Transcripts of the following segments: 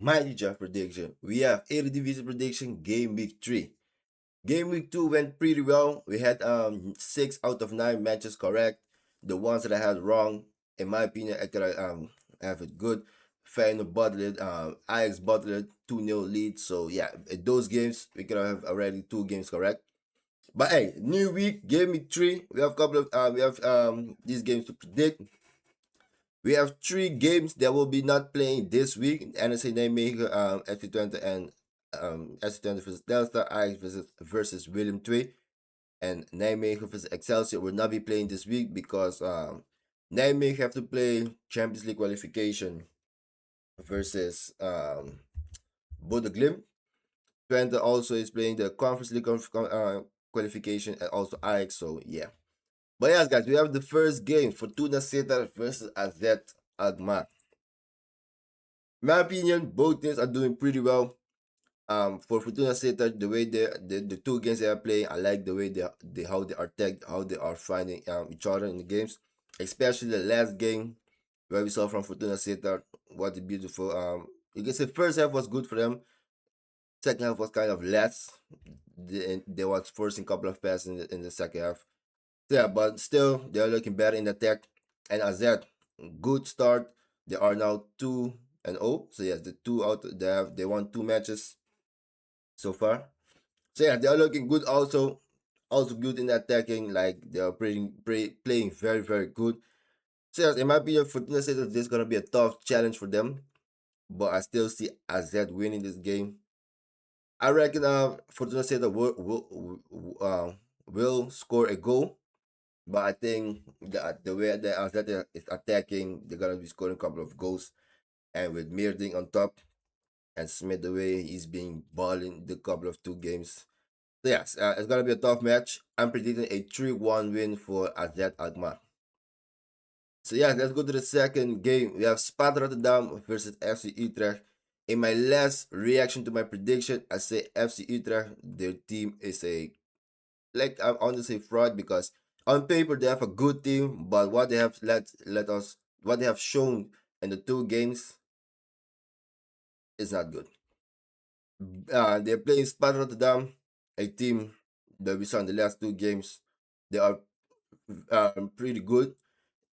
MEIDA prediction. We have Eredivisie prediction game week 3. Game week 2 went pretty well. We had 6 out of 9 matches correct. The ones that I had wrong, in my opinion, I could have it good. Feyenoord bottled it, Ajax bottled it, 2-0 lead. So yeah, in those games we could have already 2 games correct. But hey, new week, game week 3. We have a couple of these games to predict. We have 3 games that will be not playing this week. NSC Nijmegen, FC Twente and FC Twente versus Telstar, Ajax versus Willem II, and Nijmegen versus Excelsior will not be playing this week because Nijmegen have to play Champions League qualification versus Bodo Glimt. Twente also is playing the Conference League qualification and also Ajax. So yeah. But yes, guys, we have the first game, Fortuna Sittard versus AZ Alkmaar. In my opinion, both teams are doing pretty well. For Fortuna Sittard, the way the 2 games they are playing, I like the way they how they are tagged, how they are finding each other in the games. Especially the last game where we saw from Fortuna Sittard, what a beautiful you can say first half was good for them. Second half was kind of less. They was forcing a couple of passes in the second half. Yeah, but still they are looking better in the attack. And AZ, good start. They are now 2-0. So yes, the 2 out they won 2 matches so far. So yeah, they are looking good also. Also good in attacking, like they are playing very, very good. So yes, in my opinion, Fortuna Sittard, this is gonna be a tough challenge for them. But I still see AZ winning this game. I reckon Fortuna Sittard will score a goal. But I think the way that AZ is attacking, they're gonna be scoring a couple of goals. And with Meerding on top and Smith the way he's being balling the couple of 2 games. So yes, it's gonna be a tough match. I'm predicting a 3-1 win for AZ Alkmaar. So yeah, let's go to the second game. We have Sparta Rotterdam versus FC Utrecht. In my last reaction to my prediction, I say FC Utrecht, their team is a like I want to say fraud because on paper they have a good team, but what they have what they have shown in the 2 games is not good. They're playing Sparta Rotterdam, a team that we saw in the last 2 games. They are pretty good.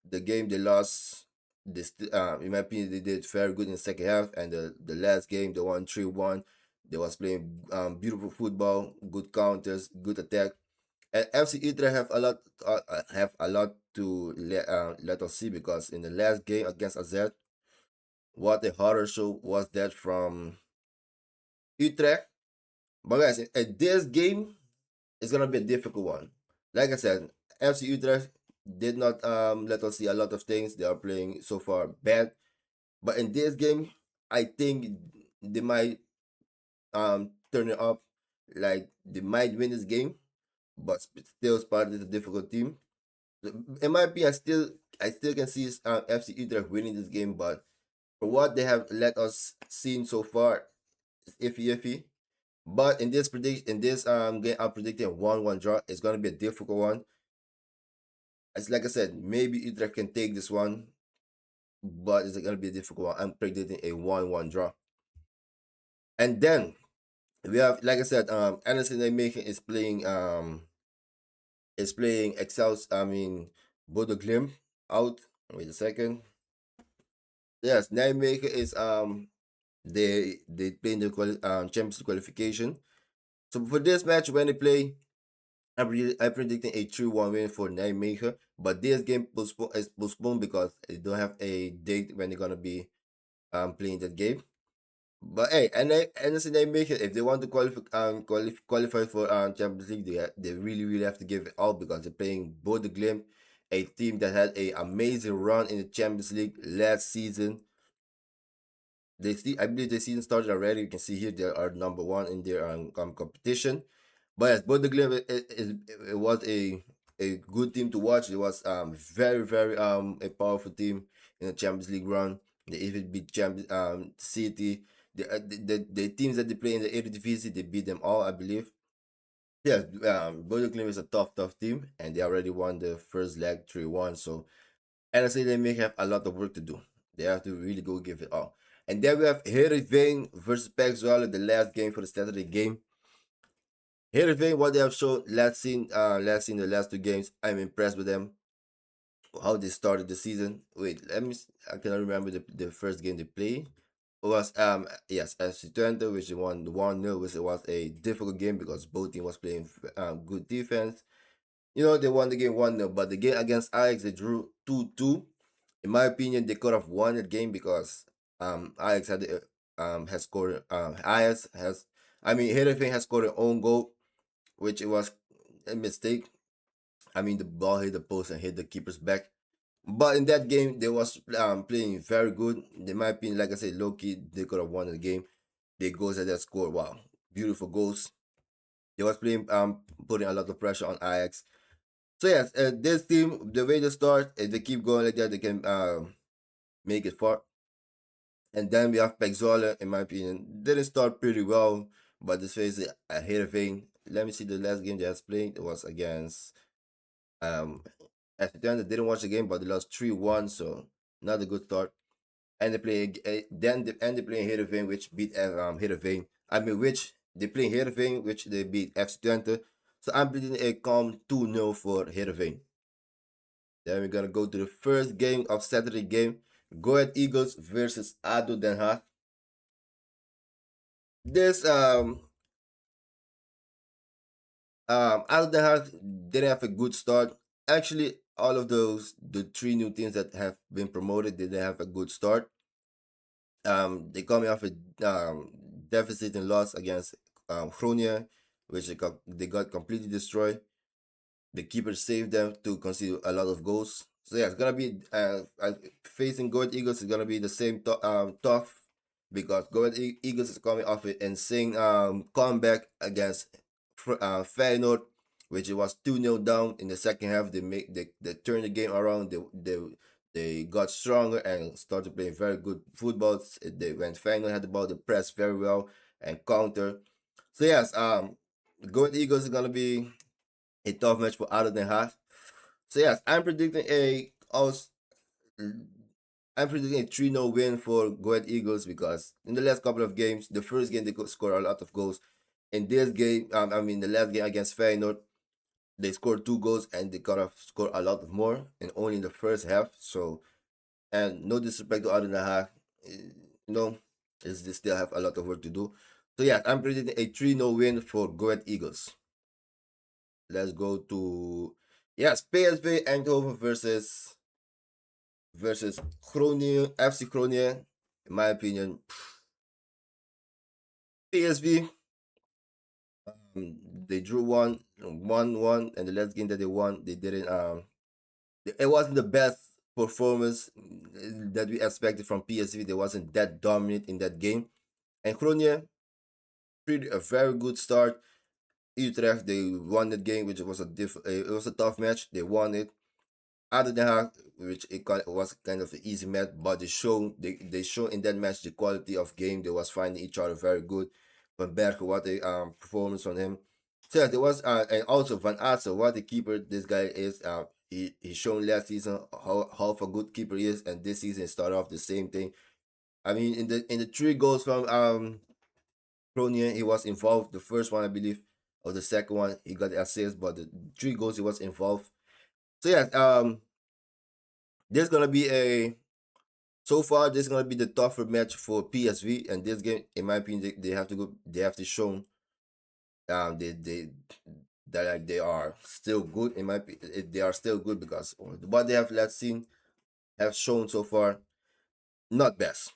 The game they lost, in my opinion, they did very good in the second half, and the last game they won 3-1. They was playing beautiful football, good counters, good attack. And FC Utrecht have a lot to let us see because in the last game against AZ, what a horror show was that from Utrecht. But guys, this game is gonna be a difficult one. Like I said, FC Utrecht did not let us see a lot of things. They are playing so far bad. But in this game, I think they might turn it up. Like they might win this game, but still Sparta is a difficult team. In my opinion, I still can see FC Utrecht winning this game, but for what they have let us seen so far, it's iffy. But in this game, I'm predicting a 1-1 draw. It's gonna be a difficult one. It's like I said, maybe Utrecht can take this one, but it's gonna be a difficult one. I'm predicting a 1-1 draw. And then we have, like I said, Anderson Nijmegen is playing Excels. I mean, Bodo Glimt out. Wait a second. Yes, Nijmegen is they play in the Champions League qualification. So for this match, when they play, I'm predicting a 3-1 win for Nijmegen. But this game is postponed because they don't have a date when they're gonna be playing that game. But hey, and Anderson Nijmegen, if they want to qualify for Champions League, they really have to give it all because they're playing Bodo Glimt, a team that had a amazing run in the Champions League last season. I believe the season started already. You can see here they are number 1 in their competition. But yes, Bodo Glimt it was a good team to watch. It was very a powerful team in the Champions League run. They even beat City. The teams that they play in the Eredivisie, they beat them all, I believe. Yes, Bodo Glimt is a tough team, and they already won the first leg 3-1. So, honestly, they may have a lot of work to do. They have to really go give it all. And then we have Heerenveen versus Pek the last game for the Saturday game. Heerenveen, what they have shown the last two games, I'm impressed with them. How they started the season. Wait, I cannot remember the first game they played. It was yes, FC Twente, which they won 1-0, which it was a difficult game because both teams was playing good defense. They won the game 1-0, but the game against Ajax they drew 2-2. In my opinion, they could have won the game because Ajax has scored Ajax has Heerenveen has scored an own goal, which it was a mistake. The ball hit the post and hit the keeper's back. But in that game, they was playing very good. In my opinion, like I said, low key, they could have won the game. The goals that they scored, wow, beautiful goals. They was playing, putting a lot of pressure on Ajax. So yes, this team, the way they start, if they keep going like that, they can make it far. And then we have Pexola, in my opinion, didn't start pretty well, but this face a Heerenveen. Let me see the last game they has played. It was against at the end they didn't watch the game, but they lost 3-1, so not a good start. And they play they play Heerenveen, which beat Heerenveen. Which they play Heerenveen, which they beat FC Twente. So I'm predicting a calm 2-0 for Heerenveen. Then we're gonna go to the first game of Saturday game. Go Ahead Eagles versus ADO Den Haag. This ADO Den Haag didn't have a good start. Actually, all of the three new teams that have been promoted didn't have a good start. They coming off a deficit and loss against Groningen, which they got completely destroyed. The keeper saved them to concede a lot of goals. So yeah, it's gonna be facing Go Ahead Eagles is gonna be the same tough because Go Ahead Eagles is coming off an insane comeback against Feyenoord, which it was 2-0 down in the second half. They turned the game around. They got stronger and started playing very good football. When Feyenoord had the ball, they pressed very well and counter. So yes, Go Ahead Eagles is gonna be a tough match for Other than Haas. So yes, I'm predicting a 3-0 win for Go Ahead Eagles because in the last couple of games, the first game they could score a lot of goals. In this game, the last game against Feyenoord, they scored 2 goals and they could have scored a lot of more and only in the first half. So, and no disrespect to Other than Haas, you know, they still have a lot of work to do. So yeah, I'm predicting a 3-0 win for Go Ahead Eagles. Let's go to PSV Eindhoven versus Groningen, FC Groningen. In my opinion, PSV they drew 1-1, and the last game that they won, they didn't it wasn't the best performance that we expected from PSV. They wasn't that dominant in that game. And Groningen, a very good start. Utrecht, they won that game, which was it was a tough match. They won it. Other than that, which was kind of an easy match, but they show in that match the quality of game. They was finding each other very good. Van Bergen, what a performance from him. So yeah, there was and also Van Assen, what a keeper this guy is. He shown last season how of a good keeper he is, and this season started off the same thing. In the 3 goals from Groningen, he was involved. The first one, I believe, or the second one, he got the assist, but the 3 goals he was involved. So yeah, this is gonna be so far this is gonna be the tougher match for PSV, and this game, in my opinion, they have to go. They have to show they that like they are still good. In my they are still good because what they have last seen have shown so far not best,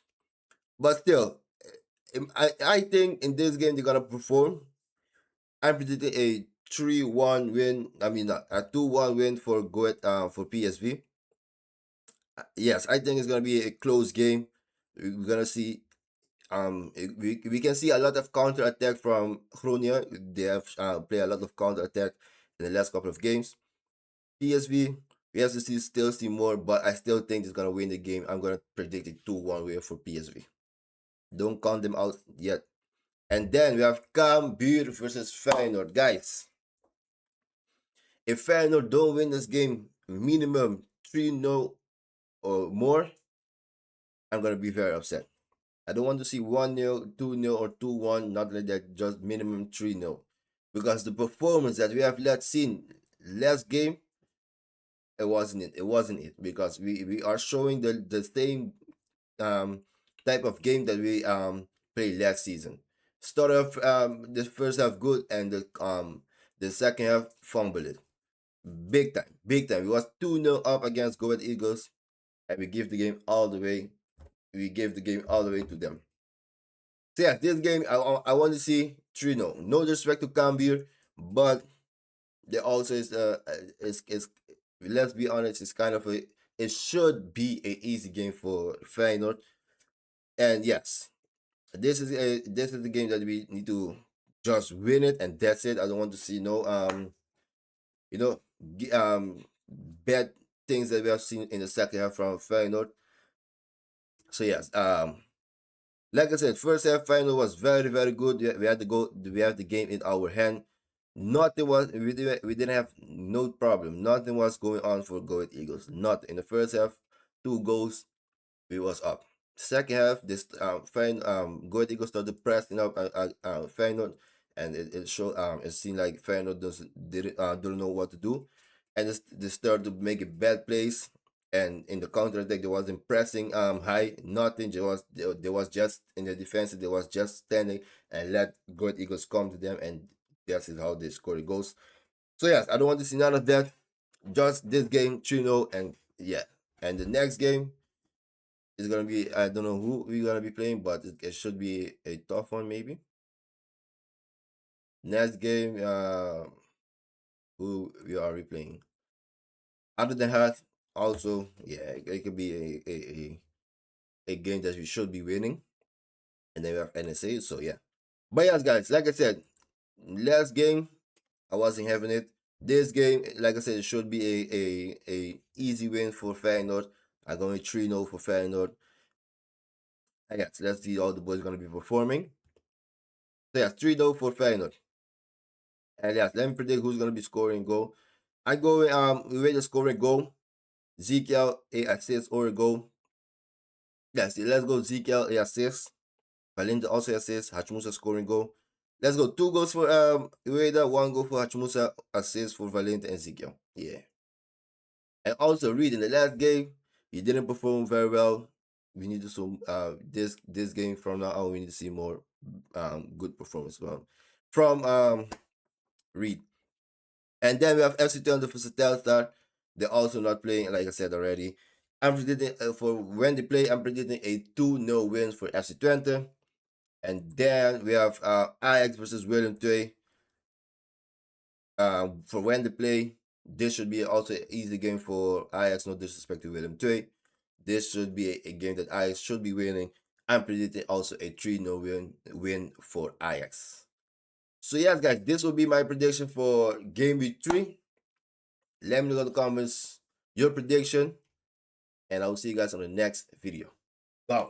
but still, I think in this game they're gonna perform. I'm predicting a 3-1 win. Not a 2-1 win for for PSV. Yes, I think it's gonna be a close game. We're gonna see we can see a lot of counter attack from Groningen. They have played a lot of counter attack in the last couple of games. PSV, we have to still see more, but I still think it's gonna win the game. I'm gonna predict a 2-1 win for PSV. Don't count them out yet. And then we have Cambuur versus Feyenoord. Guys, if Feyenoord don't win this game, minimum 3-0 or more, I'm gonna be very upset. I don't want to see 1-0, 2-0, or 2-1, not like that, just minimum 3-0. Because the performance that we have seen last game, it wasn't it. It wasn't it. Because we are showing the same um type of game that we played last season. Start off the first half good, and the second half fumble it. Big time. Big time. We was 2-0 up against Go Ahead Eagles, and we give the game all the way. We gave the game all the way to them. So yeah, this game I want to see 3-0. No disrespect to Cambier, but there also is let's be honest, it's kind of a it should be a easy game for Feyenoord. And yes, this is the game that we need to just win it, and that's it. I don't want to see no you know bad things that we have seen in the second half from Feyenoord. So yes, like I said, first half final was very very good. We had to go. We have the game in our hand. Nothing was we didn't have no problem. Nothing was going on for Go Ahead Eagles. Not in the first half, 2 goals, we was up. Second half, this Go Ahead Eagles started pressing up Feyenoord, and it showed it seemed like Feyenoord didn't don't know what to do, and they started to make a bad plays. And in the counter attack, they wasn't pressing high, nothing. They was just in the defense. They was just standing and let Go Ahead Eagles come to them, and that's how they score the goals. So yes, I don't want to see none of that. Just this game, 3-0, and yeah. And the next game is gonna be, I don't know who we're gonna be playing, but it should be a tough one maybe. Next game, who we are replaying. Other than that, also, yeah, it could be a game that we should be winning. And then we have NSA, so yeah. But yes, guys, like I said, last game I wasn't having it. This game, like I said, it should be a easy win for Feyenoord. I'm going 3-0 for Feyenoord. I guess let's see how the boys gonna be performing. So yeah, 3-0 for Feyenoord. And yes, let me predict who's gonna be scoring goal. I go we wait the scoring goal. Ezekiel a assist or a goal. Yes, let's go Ezekiel a assist. Valinda also assist. Hachimusa scoring goal. Let's go 2 goals for Ueda, 1 goal for Hachimusa, assist for Valinda and Ezekiel. Yeah. And also Reed in the last game, he didn't perform very well. We need to see this game from now on. We need to see more good performance from Reed. And then we have FC Thunder for Telstar. They're also not playing, like I said already. I'm predicting for when they play, I'm predicting a 2-0 win for FC Twente. And then we have Ajax versus Willem II. For when they play, this should be also an easy game for Ajax. No disrespect to Willem II. This should be a game that Ajax should be winning. I'm predicting also a 3-0 win for Ajax. So yes, guys, this will be my prediction for game week 3. Let me know in the comments your prediction, and I will see you guys on the next video. Bye.